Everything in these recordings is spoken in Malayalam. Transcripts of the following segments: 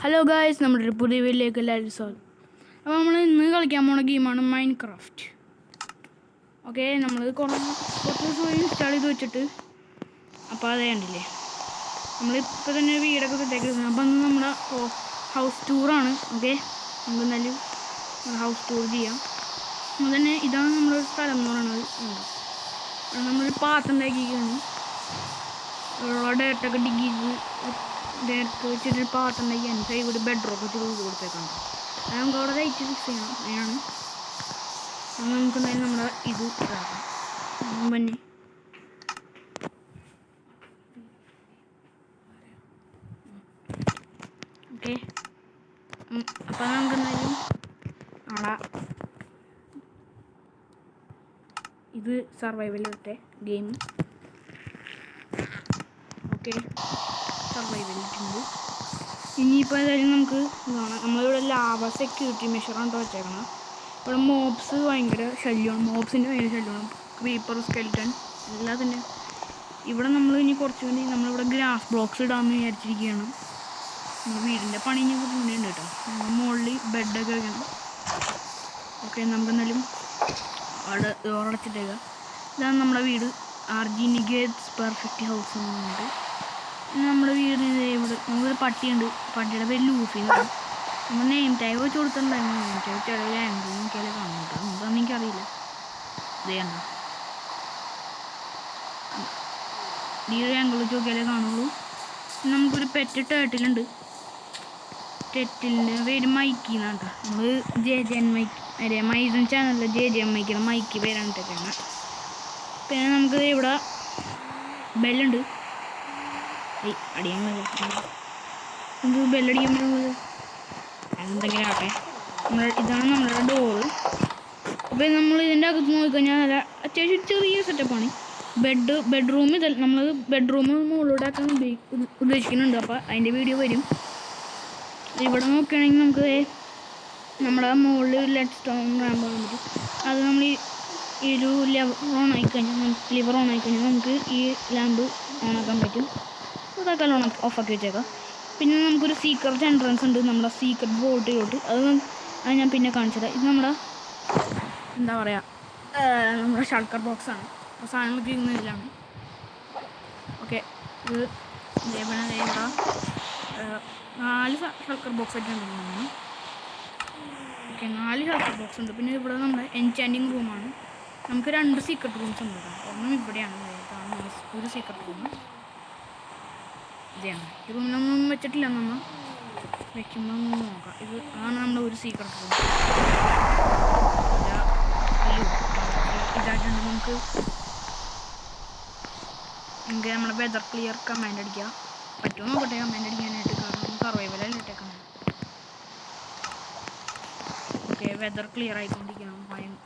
ഹലോ ഗായ്സ്, നമ്മുടെ ഒരു പുതിയ വീഡിയോയിലേക്ക് എല്ലാവരും സ്വാഗതം. അപ്പോൾ നമ്മൾ ഇന്ന് കളിക്കാൻ പോണ ഗെയിമാണ് മൈൻക്രാഫ്റ്റ്. ഓക്കെ, നമ്മൾ കുറച്ച് ദിവസം ഇൻസ്റ്റാൾ ചെയ്ത് വെച്ചിട്ട് അപ്പോൾ അത് കണ്ടില്ലേ, നമ്മളിപ്പോൾ തന്നെ വീടൊക്കെ സെറ്റാക്കി. അപ്പോൾ അന്ന് നമ്മുടെ ഹൗസ് ടൂറാണ്. ഓക്കെ, നമുക്ക് എന്തായാലും ഹൗസ് ടൂർ ചെയ്യാം. അപ്പോൾ തന്നെ ഇതാണ് നമ്മുടെ സ്ഥലം എന്ന് പറയുന്നത്. നമ്മളൊരു പാത്രം ഉണ്ടാക്കിയിരിക്കുകയാണ്. ഡയറക്റ്റൊക്കെ ഡിഗ് ചെയ്ത് ഡയറക്റ്റ് വെച്ചിട്ട് പാത്രം ഉണ്ടാക്കി എൻ്റെ ഇവിടെ ബെഡ്റൂമൊക്കെ ചെയ്ത് കൊടുത്തേക്കാണ്. അത് നമുക്ക് അവിടെ ലൈറ്റ് ഫിക്സ് ചെയ്യണം. അതിനാണ് നമുക്ക് എന്തായാലും നമ്മുടെ ഇത് ഇതാക്കാം. പിന്നെ ഓക്കെ, അപ്പോൾ നമുക്ക് എന്തായാലും അവിടെ ഇത് സർവൈവലിലത്തെ ഗെയിം. ഓക്കെ, സർവൈവലിട്ടുണ്ട്. ഇനിയിപ്പോൾ ഏതായാലും നമുക്ക് ഇതാണ് നമ്മളിവിടെ ലാവ സെക്യൂരിറ്റി മെഷറാണ് വെച്ചേക്കണം. ഇവിടെ മോബ്സ് ഭയങ്കര ശല്യമാണ്, മോബ്സിൻ്റെ ഭയങ്കര ശല്യമാണ്. ക്രീപ്പർ, സ്കെൽറ്റൺ എല്ലാത്തിൻ്റെ. ഇവിടെ നമ്മൾ ഇനി കുറച്ച് വേണ്ടി നമ്മളിവിടെ ഗ്രാസ് ബ്ലോക്സ് ഇടാമെന്ന് വിചാരിച്ചിരിക്കുകയാണ്. നമ്മൾ വീടിൻ്റെ പണി ഇനി മുന്നേയുണ്ട് കേട്ടോ. നമ്മൾ മുകളിൽ ബെഡൊക്കെ വെക്കണം. ഓക്കെ, നമുക്ക് എന്നാലും അവിടെ ഡോറടച്ചിട്ടേക്കുക. ഇതാണ് നമ്മുടെ വീട്. ആർജിനിഗേറ്റ്സ് പെർഫെക്റ്റ് ഹൗസ് എന്ന് പറഞ്ഞിട്ട് നമ്മുടെ വീടിന് ഇവിടെ നമുക്കൊരു പട്ടിയുണ്ട്. പട്ടിയുടെ പേര് ലൂഫി എന്നാണ്. നമ്മൾ നെയിം ടാഗ് വെച്ച് കൊടുത്തിട്ടുണ്ടായിരുന്നു. നെയിം ടാഗ് ചില ആംഗിൾ നോക്കിയാലേ കാണും കേട്ടോ. നമുക്കൊന്നും എനിക്കറിയില്ല. ഇതേ കണ്ടോ, ഈ ഒരു ആംഗിൾ വെച്ച് നോക്കിയാലേ കാണുള്ളൂ. നമുക്കൊരു പെറ്റ് ടേട്ടിലുണ്ട്. ടെറ്റിലിൻ്റെ പേര് മൈക്കി എന്നാണ് കേട്ടോ. നമ്മൾ JJN മൈക്ക് അതെ മൈസൺ ചാനലിൽ JJN മൈക്കിയുടെ മൈക്കി പേരാണ് ഇട്ടേക്കുന്നത്. പിന്നെ നമുക്ക് ഇവിടെ ബെല്ലുണ്ട്. അടിയാൻ നമുക്ക് ബെല്ലടിക്കാൻ പറ്റുന്നത് അതെന്തെങ്കിലും ആട്ടെ. ഇതാണ് നമ്മളുടെ ഡോറ്. അപ്പോൾ നമ്മൾ ഇതിൻ്റെ അകത്ത് നോക്കിക്കഴിഞ്ഞാൽ നല്ല അത്യാവശ്യം ചെറിയ സെറ്റപ്പാണ്. ബെഡ്റൂം ഇതല്ല, നമ്മൾ ബെഡ്റൂം മുകളിലൂടെ ആക്കാൻ ഉദ്ദേശിക്കുന്നുണ്ട്. അപ്പോൾ അതിൻ്റെ വീഡിയോ വരും. ഇവിടെ നോക്കുകയാണെങ്കിൽ നമുക്ക് നമ്മുടെ മുകളിൽ ഒരു ലെഡ് സ്റ്റോൺ റാമ്പ് കാണാൻ പറ്റും. അത് നമ്മൾ ഈ ഒരു ലിവർ ഓൺ ആയിക്കഴിഞ്ഞാൽ നമുക്ക് ഈ ലാമ്പ് ഓണാക്കാൻ പറ്റും. അതൊക്കെ ഓഫാക്കി വെച്ചേക്കാം. പിന്നെ നമുക്കൊരു സീക്രട്ട് എൻട്രൻസ് ഉണ്ട് നമ്മുടെ സീക്രട്ട് ബോട്ടിലോട്ട്. അത് ഞാൻ പിന്നെ കാണിച്ചത്. ഇത് നമ്മുടെ എന്താ പറയുക, നമ്മുടെ ഷൾക്കർ ബോക്സാണ്. അപ്പോൾ സാധനങ്ങളൊക്കെ ഇരുന്നതിലാണ്. ഓക്കെ, ഇത് ഇതേപോലെ ഇവിടെ 4 ഷൾക്കർ ബോക്സ് ആയിട്ട് ഉണ്ടെന്ന്. ഓക്കെ, 4 ഷൾക്കർ ബോക്സ് ഉണ്ട്. പിന്നെ ഇവിടെ നമ്മുടെ എൻചാൻറ്റിങ് റൂമാണ്. നമുക്ക് 2 സീക്രട്ട് റൂംസ് ഉണ്ട് കേട്ടോ. ഒന്നും ഇവിടെയാണ് ഒരു സീക്രട്ട് റൂം. ഇതാണ് ഈ റൂമിലൊന്നും വെച്ചിട്ടില്ല. നമ്മൾ വെക്കുമ്പോൾ ഒന്ന് നോക്കാം. ആണ് നമ്മുടെ ഒരു സീക്രട്ട് റൂം. ഇതായിട്ടുണ്ട്. നമുക്ക് നമ്മുടെ വെതർ ക്ലിയർ കമാൻഡ് അടിക്കുക. പറ്റുമോ നോക്കട്ടെ കമാൻഡ് അടിക്കാനായിട്ട്. കാരണം സർവൈവലല്ലേ ഇട്ടേക്കണം. ഓക്കെ, വെതർ ക്ലിയർ ആയിക്കൊണ്ടിരിക്കണം.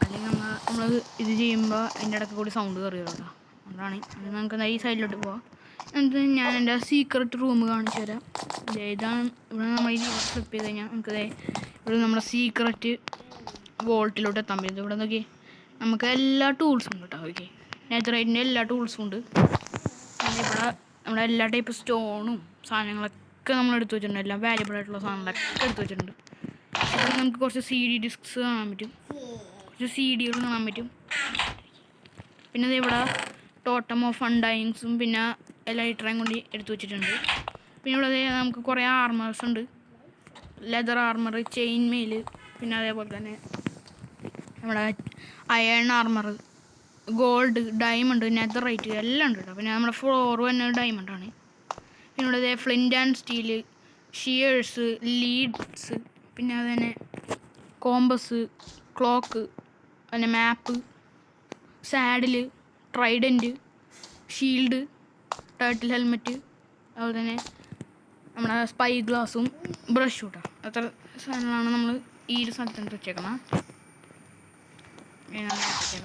അല്ലെങ്കിൽ നമ്മൾ ഇത് ചെയ്യുമ്പോൾ അതിൻ്റെ ഇടയ്ക്ക് കൂടി സൗണ്ട് കയറി കേട്ടോ. അതാണ്. നമുക്ക് ഈ സൈഡിലോട്ട് പോവാം. എന്നിട്ട് ഞാൻ എൻ്റെ സീക്രട്ട് റൂം കാണിച്ചു തരാം. ഇതാണ്. ഇവിടെ നമ്മൾ ഈ ഫ്ലിപ്പ് ചെയ്ത് കഴിഞ്ഞാൽ നമുക്ക് ഇവിടെ നമ്മുടെ സീക്രട്ട് വോൾട്ടിലോട്ട് എത്താൻ പറ്റും. ഇവിടെ നോക്കി നമുക്ക് എല്ലാ ടൂൾസും ഉണ്ട് കേട്ടോ. ഓക്കെ, നെതറൈറ്റിൻ്റെ എല്ലാ ടൂൾസും ഉണ്ട്. ഇവിടെ നമ്മുടെ എല്ലാ ടൈപ്പ് സ്റ്റോണും സാധനങ്ങളൊക്കെ നമ്മൾ എടുത്ത് വെച്ചിട്ടുണ്ട്. എല്ലാം വാല്യബിൾ ആയിട്ടുള്ള സാധനങ്ങളൊക്കെ എടുത്ത് വെച്ചിട്ടുണ്ട്. ഇവിടെ നമുക്ക് കുറച്ച് CD ഡിസ്ക്സ് കാണാൻ പറ്റും. കുറച്ച് CD-കൾ കാണാൻ പറ്റും. പിന്നെ ഇവിടെ ടോട്ടം ഓഫ് അൺഡൈങ്സും പിന്നെ ലൈറ്ററേയും കൊണ്ട് എടുത്തു വെച്ചിട്ടുണ്ട്. പിന്നെ ഇവിടെ നമുക്ക് കുറേ ആർമേഴ്സ് ഉണ്ട്. ലെതർ ആർമർ, ചെയിൻ മെയിൽ, പിന്നെ അതേപോലെ തന്നെ നമ്മുടെ iron armour, gold, diamond, netherite എല്ലാം ഉണ്ട് കേട്ടോ. പിന്നെ നമ്മുടെ ഫ്ലോർ തന്നെ ഡയമണ്ടാണ്. പിന്നെ ഇവിടെ flint and steel, shears, leads, പിന്നെ അതുതന്നെ കോമ്പസ്, ക്ലോക്ക്, പിന്നെ map, saddle, trident, shield, turtle helmet, അതുപോലെ തന്നെ നമ്മുടെ സ്പൈ ഗ്ലാസും ബ്രഷും കേട്ടോ. അത്ര സാധനങ്ങളാണ് നമ്മൾ ഈ ഒരു സ്ഥലത്ത് വെച്ചേക്കണം.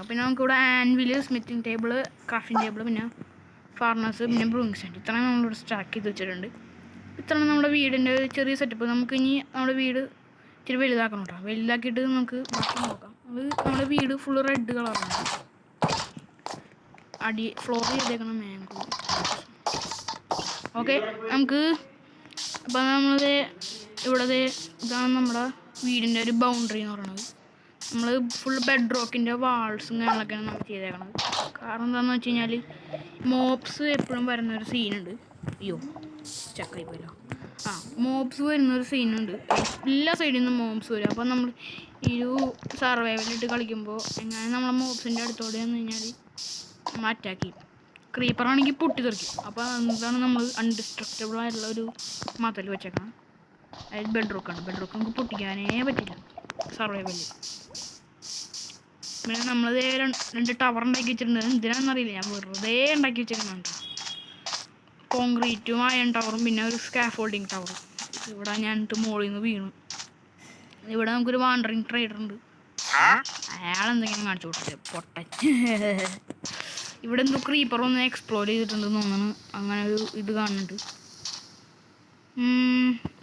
പിന്നെ നമുക്കിവിടെ ആൻവില്, സ്മിത്തിങ് ടേബിള്, ക്രാഫ്റ്റിംഗ് ടേബിള്, പിന്നെ ഫാർണസ്, പിന്നെ ബ്രൂയിങ് സ്റ്റാൻഡ് ഇത്രയും നമ്മളിവിടെ സ്റ്റാക്ക് ചെയ്ത് വെച്ചിട്ടുണ്ട്. ഇത്രയാണ് നമ്മുടെ വീടിൻ്റെ ചെറിയ സെറ്റപ്പ്. നമുക്ക് ഇനി നമ്മുടെ വീട് ഇച്ചിരി വലുതാക്കണം കേട്ടോ. വലുതാക്കിയിട്ട് നമുക്ക് ബാക്കി നോക്കാം. നമ്മുടെ വീട് ഫുള്ള് റെഡ് കളറാണ്. ഫ്ലോർ ചെയ്തേക്കണം മാംഗോ. ഓക്കെ, നമുക്ക് അപ്പോൾ നമ്മൾ ഇവിടെ ഇതാണ് നമ്മുടെ വീടിൻ്റെ ഒരു ബൗണ്ടറി എന്ന് പറയുന്നത്. നമ്മൾ ഫുൾ ബെഡ് റോക്കിൻ്റെ വാൾസും കാര്യങ്ങളൊക്കെയാണ് നമ്മൾ ചെയ്തേക്കണത്. കാരണം എന്താണെന്ന് വെച്ച് കഴിഞ്ഞാൽ മോപ്സ് എപ്പോഴും വരുന്നൊരു സീനുണ്ട്. അയ്യോ സ്റ്റക്കായി പോയല്ലോ. മോബ്സ് വരുന്നൊരു സീനുണ്ട്. എല്ലാ സൈഡിൽ നിന്നും മോബ്സ് വരും. അപ്പോൾ നമ്മൾ ഈ ഒരു സർവൈവലിട്ട് കളിക്കുമ്പോൾ എങ്ങനെ നമ്മളെ മോബ്സിൻ്റെ അടുത്തോടെ വന്നു കഴിഞ്ഞാൽ നമ്മൾ അറ്റാക്ക് ചെയ്യും. ക്രീപ്പറാണെങ്കിൽ പൊട്ടിത്തെറിക്കും. അപ്പോൾ എന്താണ് നമ്മൾ അൺഡിസ്ട്രക്റ്റബിൾ ആയിട്ടുള്ള ഒരു മതിൽ വെച്ചേക്കണം. അതായത് ബെഡ് റോക്ക് നമുക്ക് പൊട്ടിക്കാനേ പറ്റില്ല സർവൈവലിൽ. പിന്നെ നമ്മൾ രണ്ട് ടവർ ഉണ്ടാക്കി വെച്ചിട്ടുണ്ട്. എന്തിനാണെന്നറിയില്ല, ഞാൻ വെറുതെ ഉണ്ടാക്കി വെച്ചേക്കുന്നുണ്ട്. കോൺക്രീറ്റും അയൺ ടവറും പിന്നെ ഒരു സ്കാഫോൾഡിങ് ടവറും. ഇവിടെ ഞാൻ മുകളിൽ നിന്ന് വീണു. ഇവിടെ നമുക്കൊരു വാണ്ടറിങ് ട്രേഡർ ഉണ്ട്. അയാൾ എന്തെങ്കിലും കാണിച്ചു കൊടുത്തത് പൊട്ടൻ. ഇവിടെ എന്തോ ക്രീപ്പർ ഒന്ന് എക്സ്പ്ലോർ ചെയ്തിട്ടുണ്ടെന്ന് തോന്നുന്നു. അങ്ങനെ ഒരു ഇത് കാണുന്നുണ്ട്.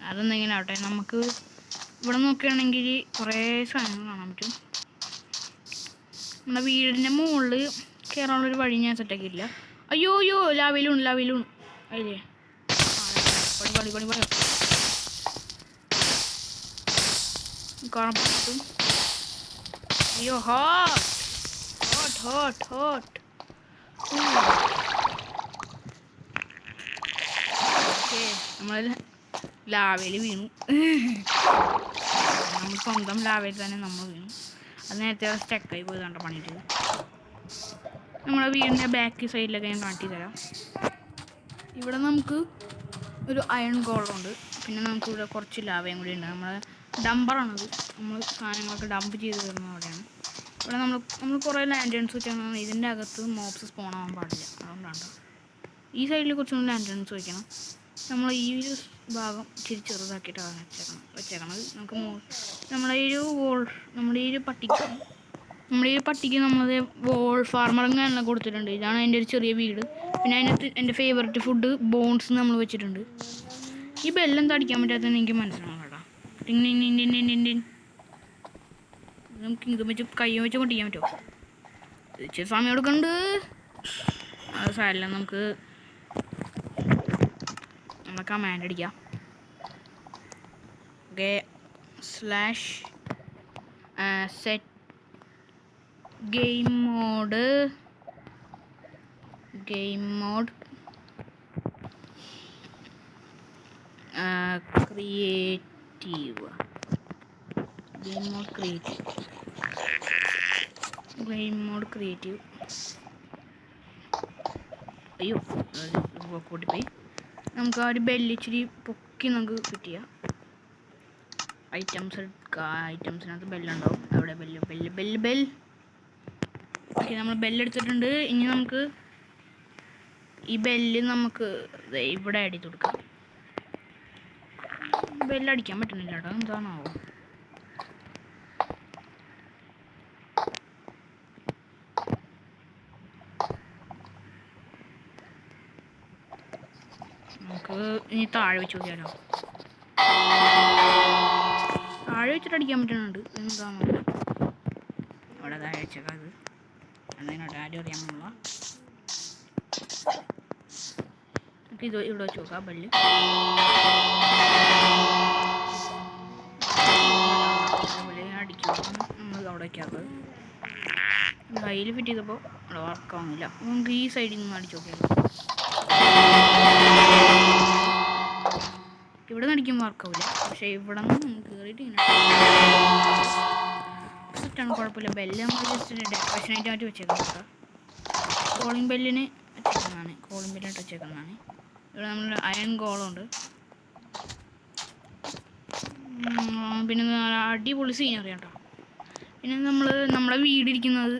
അതെന്തെങ്കിലും ആവട്ടെ. നമുക്ക് ഇവിടെ നോക്കുകയാണെങ്കിൽ കുറേ സാധനങ്ങൾ കാണാൻ പറ്റും. നമ്മുടെ വീടിൻ്റെ മുകളിൽ കയറാനുള്ളൊരു വഴി ഞാൻ സെറ്റാക്കിയില്ല. അയ്യോ ലാവയിലൂണ് അതിലേ പണി കാണാൻ പറ്റും. അയ്യോ ഹോട്ട് ഓക്കെ, നമ്മൾ ലാവയിൽ വീണു. നമ്മൾ സ്വന്തം ലാവയിൽ തന്നെ നമ്മൾ വീണു. അത് നേരത്തെ സ്റ്റക്കായി പോയതാണ്ട് പണിയിട്ട്. നമ്മുടെ വീടിൻ്റെ ബാക്ക് സൈഡിലൊക്കെ ഞാൻ കാണിച്ചു തരാം. ഇവിടെ നമുക്ക് ഒരു അയൺ ഗോളമുണ്ട്. പിന്നെ നമുക്കിവിടെ കുറച്ച് ലാവയും കൂടി ഉണ്ട്. നമ്മളെ ഡംബറാണത്. നമ്മൾ സാധനങ്ങളൊക്കെ ഡംപ് ചെയ്ത് തരുന്ന അവിടെയാണ്. ഇവിടെ നമ്മൾ കുറേ ലാൻഡേൺസ് വെച്ചാൽ ഇതിൻ്റെ അകത്ത് മോബ്സ് സ്പോൺ ആവാൻ പാടില്ല. അതുകൊണ്ടാണ് ഈ സൈഡിൽ കുറച്ചൊന്നും ലാൻഡേൺസ് വെക്കണം. നമ്മൾ ഈ ഒരു ഭാഗം ഇച്ചിരി ചെറുതാക്കിയിട്ടാണ് വെച്ചേക്കണത്. നമുക്ക് നമ്മുടെ ഈ ഒരു പട്ടിക്ക് നമ്മൾ വോൾ ഫാർമറിങ് എല്ലാം കൊടുത്തിട്ടുണ്ട്. ഇതാണ് എൻ്റെ ഒരു ചെറിയ വീട്. പിന്നെ അതിനകത്ത് എൻ്റെ ഫേവററ്റ് ഫുഡ് ബോൺസ് നമ്മൾ വെച്ചിട്ടുണ്ട്. ഈ ബെല്ലെന്താ അടിക്കാൻ പറ്റാത്തതെന്ന് എനിക്ക് മനസ്സിലാവും കേട്ടോ. നമുക്ക് ഇത് വെച്ച് കൈ വെച്ച് കൊണ്ടിരിക്കാൻ പറ്റുമോ? ഇച്ചിരി സമയം എടുക്കുന്നുണ്ട്. അത് സാരമില്ല, നമുക്ക് കമാൻഡ് അടിക്കാം. Okay, /set game mode creative. അയ്യോ കൂട്ടിപ്പോയി. നമുക്ക് ആ ഒരു ബെല്ലിച്ചിരി പൊക്കി നമുക്ക് ഫിറ്റ് ചെയ്യാം. ഐറ്റംസിനകത്ത് ബെല്ലുണ്ടാവും. അവിടെ ബെല്ല്. ഓക്കെ, നമ്മൾ ബെല്ലെടുത്തിട്ടുണ്ട്. ഇനി നമുക്ക് ഈ ബെല്ല് നമുക്ക് ഇവിടെ അടിച്ചു കൊടുക്കാം. ബെല്ലടിക്കാൻ പറ്റുന്നില്ല കേട്ടോ, എന്താണാവോ? നമുക്ക് ഇനി താഴെ വെച്ച് നോക്കിയാലോ. താഴെ വെച്ചിട്ട് അടിക്കാൻ പറ്റുന്നുണ്ട്. എന്താണോ അവിടെ താഴെ വെച്ചേക്കാം. അത് അതിനോട് ആരും അറിയാമെന്നുള്ള നമുക്ക് ഇവിടെ വെച്ച് നോക്കാം. ബെല്ല് അടിക്കും. നമ്മൾ അവിടെ വയ്ക്കാത്തത് കയ്യിൽ ഫിറ്റ് ചെയ്തപ്പോൾ അവിടെ വർക്കാവുന്നില്ല. നമുക്ക് ഈ സൈഡിൽ നിന്ന് അടിച്ചു നോക്കിയാലോ. ഇവിടെ നിന്ന് അടിക്കുമ്പോൾ വർക്കാവില്ല, പക്ഷേ ഇവിടെ നിന്ന് നമുക്ക് കയറിയിട്ട് ഇങ്ങനെ സെറ്റാണ്. കുഴപ്പമില്ല. ബെല്ല് നമ്മൾ ജസ്റ്റ് ഡെക്കറേഷനായിട്ട് മാറ്റി വെച്ചേക്കുന്നതാണ്. കോളിംഗ് ബെല്ലിനായിട്ട് വെച്ചേക്കുന്നതാണ്. ഇവിടെ നമ്മൾ അയൺ ഗോളുണ്ട്. പിന്നെ അടിപൊളി സീനറി കേട്ടോ. പിന്നെ നമ്മളെ വീടിരിക്കുന്നത്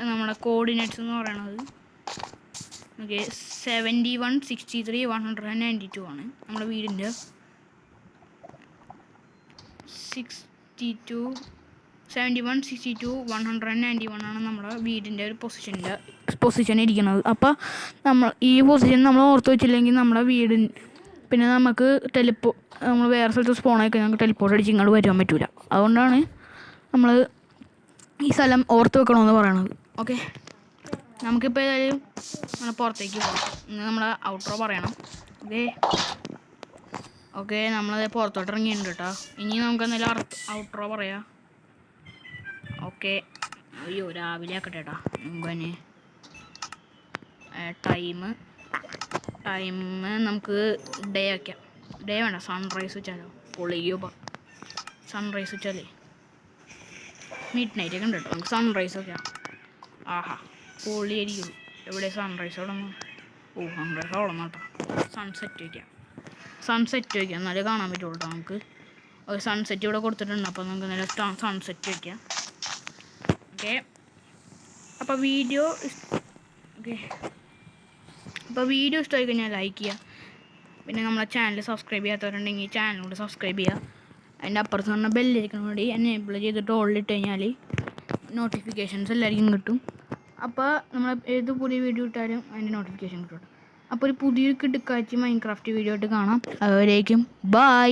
നമ്മുടെ കോർഡിനേറ്റ്സ് എന്ന് പറയണത് ഓക്കെ 71 63 192 ആണ്. നമ്മുടെ വീടിൻ്റെ 71 62 191 ആണ് നമ്മുടെ വീടിൻ്റെ ഒരു പൊസിഷൻ ഇരിക്കുന്നത്. അപ്പോൾ ഈ പൊസിഷൻ നമ്മൾ ഓർത്ത് വെച്ചില്ലെങ്കിൽ നമ്മുടെ വീടിന് പിന്നെ നമുക്ക് നമ്മൾ വേറെ സ്ഥലത്ത് സ്പോണൊക്കെ നമുക്ക് ടെലിപ്പോർട്ട് അടിച്ച് ഇങ്ങോട്ട് വരാൻ പറ്റില്ല. അതുകൊണ്ടാണ് നമ്മൾ ഈ സ്ഥലം ഓർത്ത് വെക്കണമെന്ന് പറയണത്. ഓക്കെ, നമുക്കിപ്പോൾ ഏതായാലും നമ്മൾ പുറത്തേക്ക് പോകാം. ഇന്ന് നമ്മുടെ ഔട്ട്രോ പറയണം. ഓക്കെ, ഓക്കെ, നമ്മളത് പുറത്തോട്ട് ഇറങ്ങിയിട്ടുണ്ട് കേട്ടോ. ഇനി നമുക്ക് എന്തെങ്കിലും ഔട്ട്രോ പറയാം. ഓക്കെ, അയ്യോ രാവിലെ ആക്കട്ടെ കേട്ടോ. മുമ്പ് തന്നെ ടൈം നമുക്ക് ഡേ വയ്ക്കാം. ഡേ വേണ്ട, സൺറൈസ് വെച്ചാലോ? പൊളിയോ സൺറൈസ് വെച്ചാലേ മിഡ് നൈറ്റ് ഒക്കെ ഉണ്ട് കേട്ടോ. നമുക്ക് സൺറൈസ് വയ്ക്കാം. ആഹാ, പൊളിയായിരിക്കും. എവിടെ സൺറൈസ് തുടങ്ങും? സൺറൈസ് തുടങ്ങാം കേട്ടോ. സൺസെറ്റ് വയ്ക്കാം, എന്നാലേ കാണാൻ പറ്റുള്ളൂ കേട്ടോ നമുക്ക്. ഒരു സൺസെറ്റ് ഇവിടെ കൊടുത്തിട്ടുണ്ട്, അപ്പോൾ നമുക്ക് നല്ല സൺസെറ്റ് വയ്ക്കാം. ഓക്കെ, അപ്പോൾ വീഡിയോ ഇഷ്ടമായി കഴിഞ്ഞാൽ ലൈക്ക് ചെയ്യുക. പിന്നെ നമ്മളെ ചാനൽ സബ്സ്ക്രൈബ് ചെയ്യാത്തവരുണ്ടെങ്കിൽ ചാനലിലൂടെ സബ്സ്ക്രൈബ് ചെയ്യുക. അതിൻ്റെ അപ്പുറത്ത് പറഞ്ഞ ബെല്ലൈക്കൺ വേണ്ടി എനേബിൾ ചെയ്തിട്ട് ഓളിലിട്ട് കഴിഞ്ഞാൽ നോട്ടിഫിക്കേഷൻസ് എല്ലാവർക്കും കിട്ടും. അപ്പോൾ നമ്മൾ ഏത് പുതിയ വീഡിയോ ഇട്ടാലും അതിൻ്റെ നോട്ടിഫിക്കേഷൻ കിട്ടും. അപ്പോൾ ഒരു പുതിയൊരു കിടുക്കാച്ചി മൈൻക്രാഫ്റ്റ് വീഡിയോ ആയിട്ട് കാണാം. അതുവരേക്കും ബൈ.